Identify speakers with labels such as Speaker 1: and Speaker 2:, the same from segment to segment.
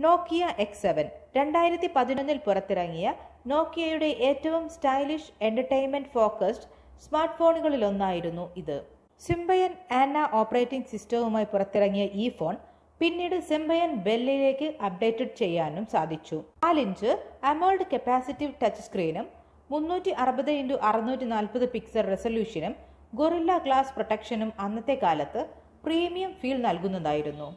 Speaker 1: നോക്കിയ X7 2011 പുറത്തിറങ്ങിയ നോക്കിയയുടെ ഏറ്റവും stylish entertainment focused smart ഫോണുകളിലൊന്നായിരുന്നു ഇത്. സിംബയൻ ആന ഓപ്പറേറ്റിംഗ് സിസ്റ്റവുമായി പുറത്തിറങ്ങിയ ഈ ഫോൺ പിന്നീട് സിംബയൻ ബെല്ലിലേക്ക് അപ്ഡേറ്റഡ് ചെയ്യാനും സാധിച്ചു. 4 ഇഞ്ച് അമോൾഡ് കപ്പാസിറ്റീവ് ടച്ച് സ്ക്രീനും 360x640 പിക്സൽ റെസൊല്യൂഷനും ഗൊറില്ല ഗ്ലാസ് പ്രൊട്ടക്ഷനും അന്നത്തെ കാലത്ത് പ്രീമിയം ഫീൽ നൽകുന്നതായിരുന്നു.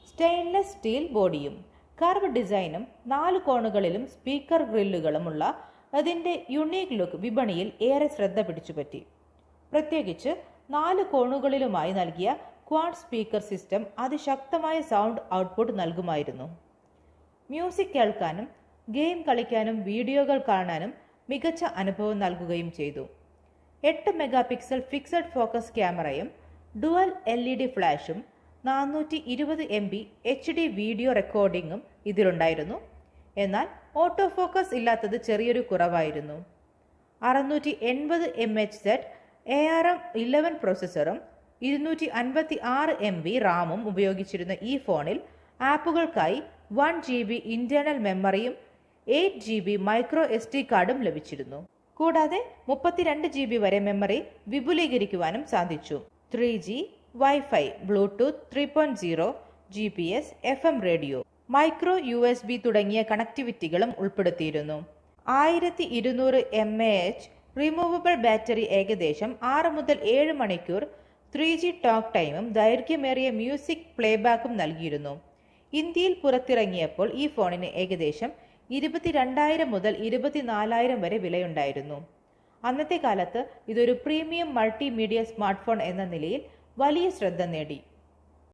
Speaker 1: സ്റ്റെയിൻലെസ് സ്റ്റീൽ ബോഡിയും കർവ് ഡിസൈനും 4 കോണുകളിലും സ്പീക്കർ ഗ്രില്ലുകളുമുള്ള അതിന്റെ യുണീക് ലുക്ക് വിപണിയിൽ ഏറെ ശ്രദ്ധ പിടിച്ചുപറ്റി. പ്രത്യേകിച്ച് 4 കോണുകളിലുമായി നൽകിയ ക്വാഡ് സ്പീക്കർ സിസ്റ്റം അതിശക്തമായ സൗണ്ട് ഔട്ട്പുട്ട് നൽകുമായിരുന്നു. മ്യൂസിക് കേൾക്കാനും ഗെയിം കളിക്കാനും വീഡിയോകൾ കാണാനും മികച്ച അനുഭവം നൽകുകയും ചെയ്തു. 8 മെഗാ പിക്സൽ ഫിക്സഡ് ഫോക്കസ് ക്യാമറയും ഡുവൽ LED ഫ്ലാഷും 420 MB HD വീഡിയോ റെക്കോർഡിംഗും ഇതിലുണ്ടായിരുന്നു. എന്നാൽ ഓട്ടോ ഫോക്കസ് ഇല്ലാത്തത് ചെറിയൊരു കുറവായിരുന്നു. 680 mHz ARM11 പ്രോസസ്സറും 256 MB റാമും ഉപയോഗിച്ചിരുന്ന ഈ ഫോണിൽ ആപ്പുകൾക്കായി 1 GB ഇന്റേണൽ മെമ്മറിയും 8 GB മൈക്രോ SD കാർഡും ലഭിച്ചിരുന്നു. കൂടാതെ 32 GB വരെ മെമ്മറി വിപുലീകരിക്കുവാനും സാധിച്ചു. 3G, wifi, Bluetooth 3.0, GPS, FM radio, micro USB തുടങ്ങിയ കണക്ടിവിറ്റികളും ഉൾപ്പെടുത്തിയിരുന്നു. 1200 mAh റിമൂവബിൾ ബാറ്ററി ഏകദേശം 6 മുതൽ 7 മണിക്കൂർ 3G ടോക്ക് ടൈമും ദൈർഘ്യമേറിയ മ്യൂസിക് പ്ലേബാക്കും നൽകിയിരുന്നു. ഇന്ത്യയിൽ പുറത്തിറങ്ങിയപ്പോൾ ഈ ഫോണിന് ഏകദേശം 22,000 മുതൽ 24,000 വരെ വിലയുണ്ടായിരുന്നു. അന്നത്തെ കാലത്ത് ഇതൊരു പ്രീമിയം മൾട്ടിമീഡിയ സ്മാർട്ട് ഫോൺ എന്ന നിലയിൽ വലിയ ശ്രദ്ധ നേടി.